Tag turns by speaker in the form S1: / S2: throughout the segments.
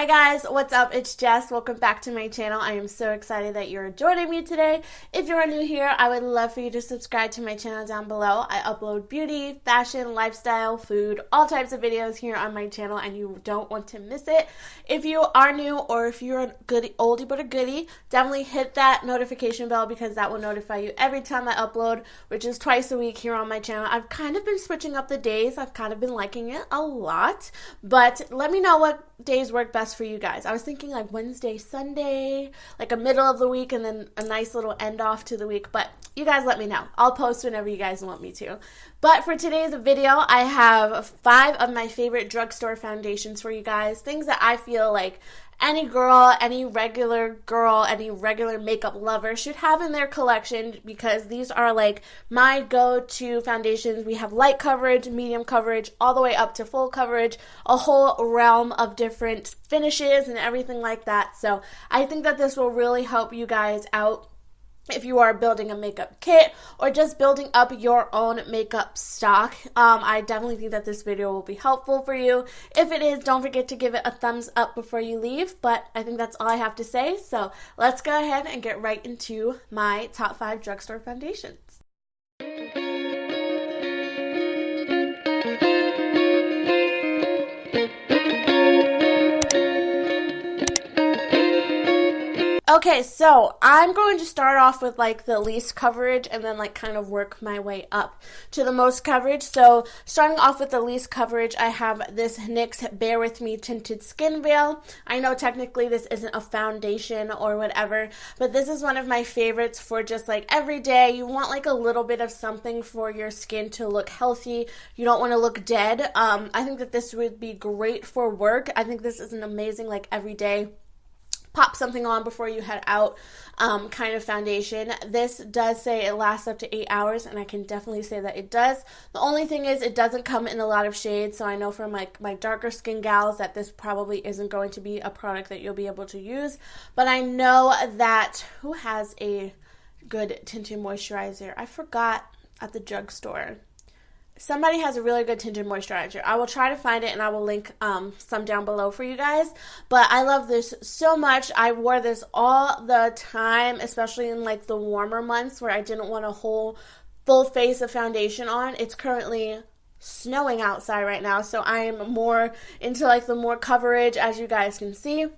S1: Hi guys, what's up? It's Jess. Welcome back to my channel. I am so excited that you're joining me today. If you're new here, I would love for you to subscribe to my channel down below. I upload beauty, fashion, lifestyle, food, all types of videos here on my channel and you don't want to miss it. If you are new or if you're a goodie, oldie but a goodie, definitely hit that notification bell because that will notify you every time I upload, which is twice a week here on my channel. I've kind of been switching up the days. I've kind of been liking it a lot, but let me know what days work best for you guys. I was thinking like Wednesday, Sunday, like a middle of the week and then a nice little end off to the week, but you guys let me know. I'll post whenever you guys want me to. But for today's video, I have 5 of my favorite drugstore foundations for you guys, things that I feel like any girl, any regular makeup lover should have in their collection because these are like my go-to foundations. We have light coverage, medium coverage, all the way up to full coverage, a whole realm of different finishes and everything like that. So I think that this will really help you guys out if you are building a makeup kit or just building up your own makeup stock. I definitely think that this video will be helpful for you. If it is, don't forget to give it a thumbs up before you leave, but I think that's all I have to say. So let's go ahead and get right into my top 5 drugstore foundations. Okay, so I'm going to start off with like the least coverage and then like kind of work my way up to the most coverage. So starting off with the least coverage, I have this NYX Bare With Me Tinted Skin Veil. I know technically this isn't a foundation or whatever, but this is one of my favorites for just like every day. You want like a little bit of something for your skin to look healthy. You don't want to look dead. I think that this would be great for work. I think this is an amazing like everyday pop something on before you head out kind of foundation. This does say it lasts up to 8 hours, and I can definitely say that it does. The only thing is it doesn't come in a lot of shades, so I know for my darker skin gals that this probably isn't going to be a product that you'll be able to use. But I know that, who has a good tinted moisturizer? I forgot at the drugstore. Somebody has a really good tinted moisturizer. I will try to find it and I will link some down below for you guys. But I love this so much. I wore this all the time, especially in like the warmer months where I didn't want a whole full face of foundation on. It's currently snowing outside right now, so I am more into like the more coverage, as you guys can see.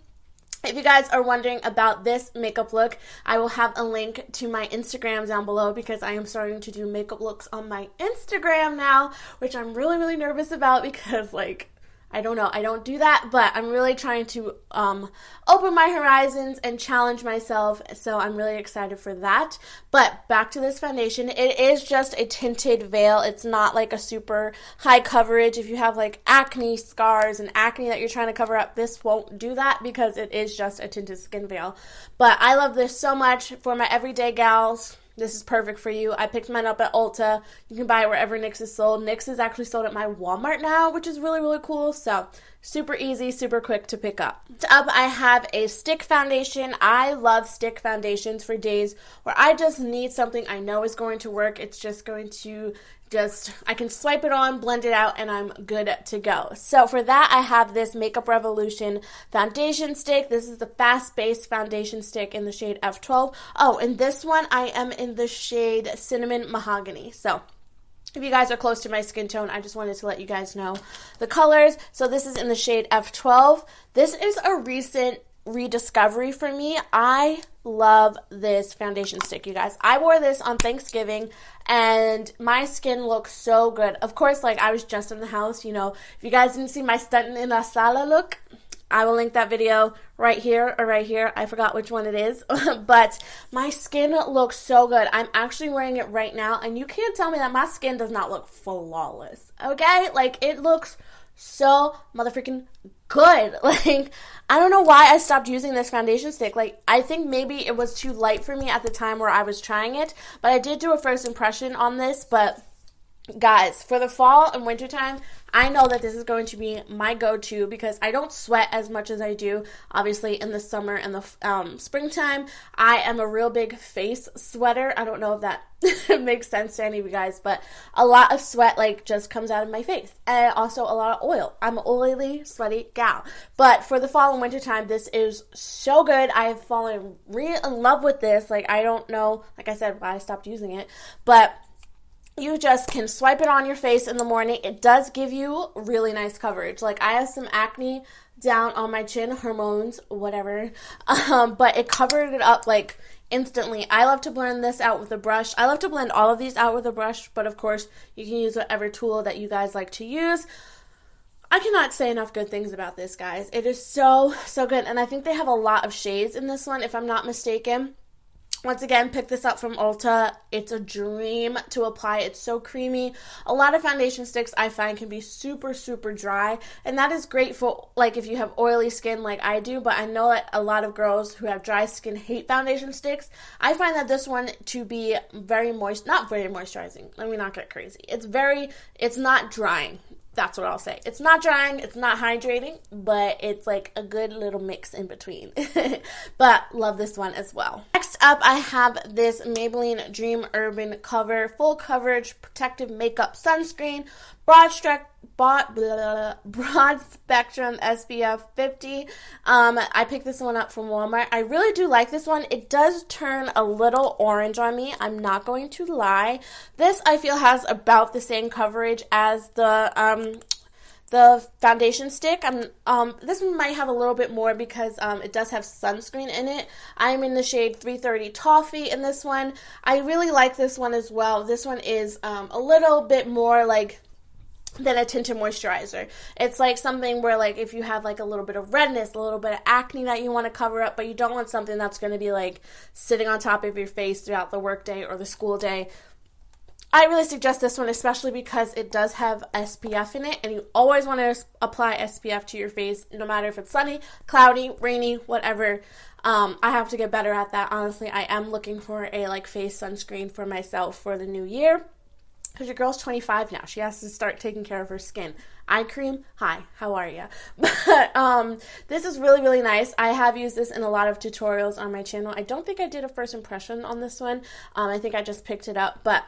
S1: If you guys are wondering about this makeup look, I will have a link to my Instagram down below because I am starting to do makeup looks on my Instagram now, which I'm really, really nervous about because, like, I don't know, I don't do that, but I'm really trying to open my horizons and challenge myself, so I'm really excited for that. But back to this foundation, it is just a tinted veil. It's not like a super high coverage. If you have like acne scars and acne that you're trying to cover up, this won't do that because it is just a tinted skin veil. But I love this so much for my everyday gals. This is perfect for you. I picked mine up at Ulta. You can buy it wherever NYX is sold. NYX is actually sold at my Walmart now, which is really, really cool. So super easy, super quick to pick up. Next up, I have a stick foundation. I love stick foundations for days where I just need something I know is going to work. It's just going to I can swipe it on, blend it out, and I'm good to go. So for that, I have this Makeup Revolution foundation stick. This is the Fast Base foundation stick in the shade F12. Oh, and this one, I am in the shade Cinnamon Mahogany. So if you guys are close to my skin tone, I just wanted to let you guys know the colors. So this is in the shade F12. This is a recent rediscovery for me. I love this foundation stick, you guys. I wore this on Thanksgiving and my skin looks so good. Of course, like I was just in the house, you know. If you guys didn't see my stunting in la sala look, I will link that video right here or right here. I forgot which one it is. But my skin looks so good. I'm actually wearing it right now and you can't tell me that my skin does not look flawless. Okay? Like it looks so motherfucking good. Like, I don't know why I stopped using this foundation stick. Like, I think maybe it was too light for me at the time where I was trying it, but I did do a first impression on this, but Guys, for the fall and winter time, I know that this is going to be my go-to because I don't sweat as much as I do, obviously, in the summer and the springtime. I am a real big face sweater. I don't know if that makes sense to any of you guys, but a lot of sweat, like, just comes out of my face. And also a lot of oil. I'm an oily, sweaty gal. But for the fall and winter time, this is so good. I have fallen real in love with this. Like, I don't know, like I said, why I stopped using it, but you just can swipe it on your face in the morning. It does give you really nice coverage. Like, I have some acne down on my chin, hormones, whatever, but it covered it up, like, instantly. I love to blend this out with a brush. I love to blend all of these out with a brush, but of course, you can use whatever tool that you guys like to use. I cannot say enough good things about this, guys. It is so, so good, and I think they have a lot of shades in this one, if I'm not mistaken. Once again, pick this up from Ulta. It's a dream to apply. It's so creamy. A lot of foundation sticks I find can be super, super dry, and that is great for, like, if you have oily skin like I do, but I know that a lot of girls who have dry skin hate foundation sticks. I find that this one to be very not very moisturizing. Let me not get crazy. It's not drying. That's what I'll say. It's not drying, it's not hydrating, but it's like a good little mix in between. But love this one as well. Next up, I have this Maybelline Dream Urban Cover Full Coverage Protective Makeup Sunscreen, broad spectrum SPF 50. I picked this one up from Walmart. I really do like this one. It does turn a little orange on me. I'm not going to lie. This, I feel, has about the same coverage as the foundation stick. This one might have a little bit more because it does have sunscreen in it. I'm in the shade 330 Toffee in this one. I really like this one as well. This one is a little bit more like than a tinted moisturizer. It's like something where, like, if you have like a little bit of redness, a little bit of acne that you want to cover up, but you don't want something that's going to be like sitting on top of your face throughout the workday or the school day, I really suggest this one, especially because it does have SPF in it, and you always want to apply SPF to your face, no matter if it's sunny, cloudy, rainy, whatever. I have to get better at that. Honestly, I am looking for a like face sunscreen for myself for the new year. Because your girl's 25 now. She has to start taking care of her skin. Eye cream, hi, how are ya? But this is really, really nice. I have used this in a lot of tutorials on my channel. I don't think I did a first impression on this one. I think I just picked it up. But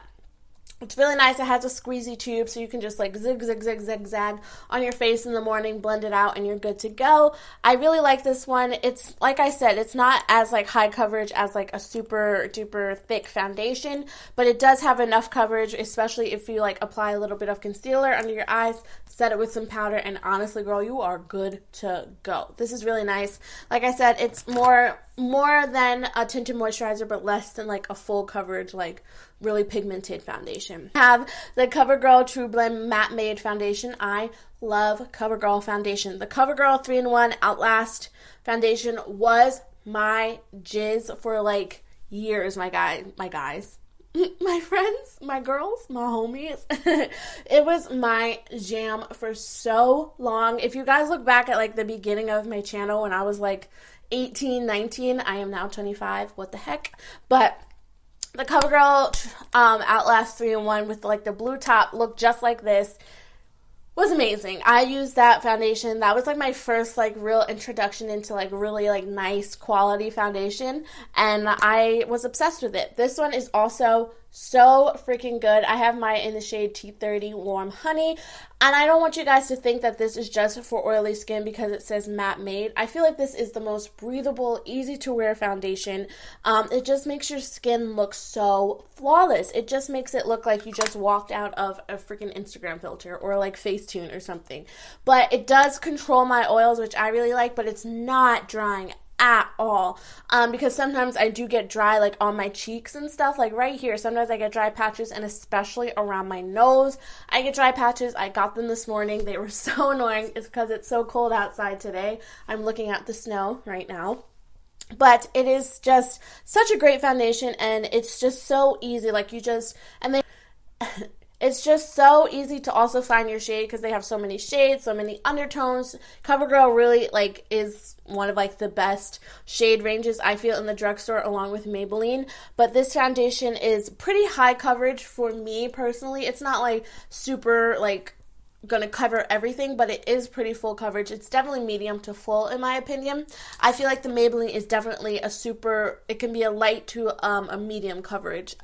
S1: it's really nice. It has a squeezy tube, so you can just like zigzag on your face in the morning, blend it out, and you're good to go. I really like this one. It's, like I said, it's not as like high coverage as like a super duper thick foundation, but it does have enough coverage, especially if you like apply a little bit of concealer under your eyes, set it with some powder, and honestly, girl, you are good to go. This is really nice. Like I said, it's more than a tinted moisturizer, but less than like a full coverage, like really pigmented foundation. I have the CoverGirl True Blend Matte Made Foundation. I love CoverGirl foundation. The CoverGirl 3-in-1 Outlast foundation was my jizz for like years, my guys, my friends, my girls, my homies. It was my jam for so long. If you guys look back at like the beginning of my channel when I was like 18, 19, I am now 25, what the heck, but the CoverGirl Outlast 3-in-1 with like the blue top looked just like this was amazing. I used that foundation. That was like my first like real introduction into like really like nice quality foundation, and I was obsessed with it. This one is also so freaking good. I have mine in the shade T30 Warm Honey, and I don't want you guys to think that this is just for oily skin because it says matte made. I feel like this is the most breathable, easy to wear foundation. It just makes your skin look so flawless. It just makes it look like you just walked out of a freaking Instagram filter or like Facetune or something. But it does control my oils, which I really like, but it's not drying at all, because sometimes I do get dry like on my cheeks and stuff, like right here. Sometimes I get dry patches, and especially around my nose I get dry patches. I got them this morning. They were so annoying. It's because it's so cold outside today. I'm looking at the snow right now. But it is just such a great foundation, and it's just so easy. Like, you just, and they It's just so easy to also find your shade because they have so many shades, so many undertones. CoverGirl really like is one of like the best shade ranges I feel in the drugstore along with Maybelline. But this foundation is pretty high coverage for me personally. It's not like super like gonna cover everything, but it is pretty full coverage. It's definitely medium to full in my opinion. I feel like the Maybelline is definitely it can be a light to a medium coverage.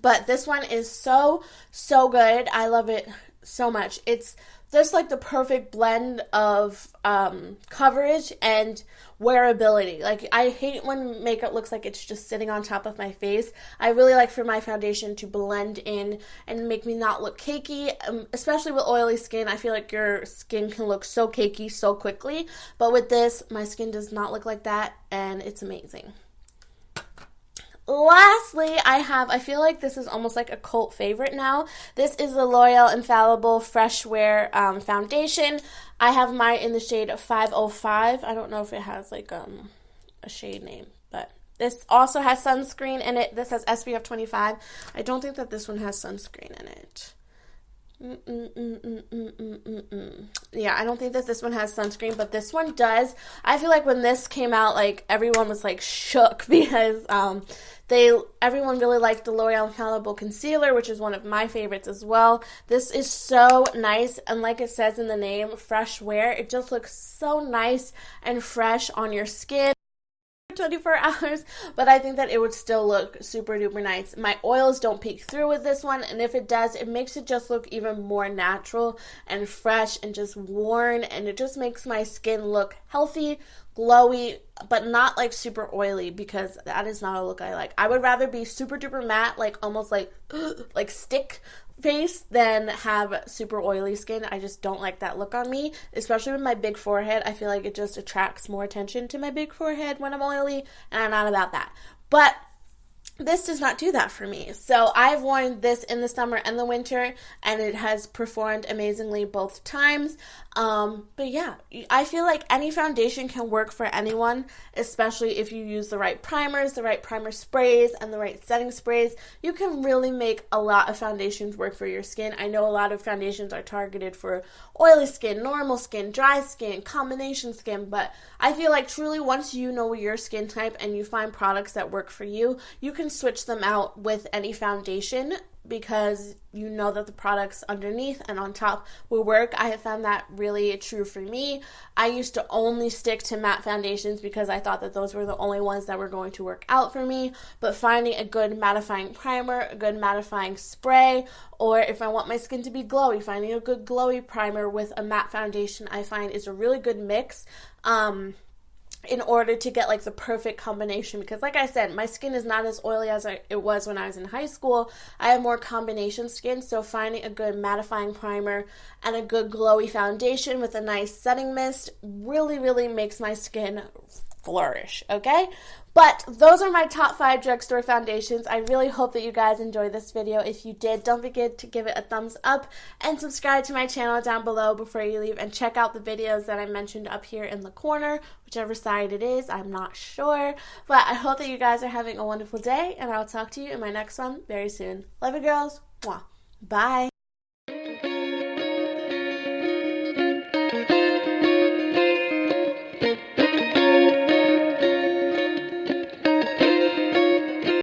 S1: But this one is so good. I love it so much. It's just like the perfect blend of coverage and wearability. Like, I hate when makeup looks like it's just sitting on top of my face. I really like for my foundation to blend in and make me not look cakey, especially with oily skin. I feel like your skin can look so cakey so quickly, but with this, my skin does not look like that, and it's amazing. Lastly, I feel like this is almost like a cult favorite now. This is the L'Oreal Infallible Fresh Wear foundation. I have mine in the shade 505. I don't know if it has like a shade name, but this also has sunscreen in it. This has SPF 25. I don't think that this one has sunscreen in it. Yeah, I don't think that this one has sunscreen, but this one does. I feel like when this came out, like, everyone was like shook because everyone really liked the L'Oreal Infallible Concealer, which is one of my favorites as well. This is so nice, and like it says in the name, fresh wear. It just looks so nice and fresh on your skin. 24 hours, but I think that it would still look super duper nice. My oils don't peek through with this one, and if it does, it makes it just look even more natural and fresh and just worn, and it just makes my skin look healthy, glowy, but not like super oily, because that is not a look I like. I would rather be super duper matte, like almost like stick face, than have super oily skin. I just don't like that look on me, especially with my big forehead. I feel like it just attracts more attention to my big forehead when I'm oily, and I'm not about that. But this does not do that for me. So I've worn this in the summer and the winter, and it has performed amazingly both times. But yeah, I feel like any foundation can work for anyone, especially if you use the right primers, the right primer sprays, and the right setting sprays. You can really make a lot of foundations work for your skin. I know a lot of foundations are targeted for oily skin, normal skin, dry skin, combination skin, but I feel like truly once you know your skin type and you find products that work for you, you can switch them out with any foundation, because you know that the products underneath and on top will work. I have found that really true for me. I used to only stick to matte foundations because I thought that those were the only ones that were going to work out for me, but finding a good mattifying primer, a good mattifying spray, or if I want my skin to be glowy, finding a good glowy primer with a matte foundation, I find is a really good mix. In order to get like the perfect combination, because like I said, my skin is not as oily as it was when I was in high school. I have more combination skin, so finding a good mattifying primer and a good glowy foundation with a nice setting mist really makes my skin flourish, okay? But those are my top 5 drugstore foundations. I really hope that you guys enjoyed this video. If you did, don't forget to give it a thumbs up and subscribe to my channel down below before you leave, and check out the videos that I mentioned up here in the corner, whichever side it is, I'm not sure. But I hope that you guys are having a wonderful day, and I'll talk to you in my next one very soon. Love you, girls. Mwah. Bye.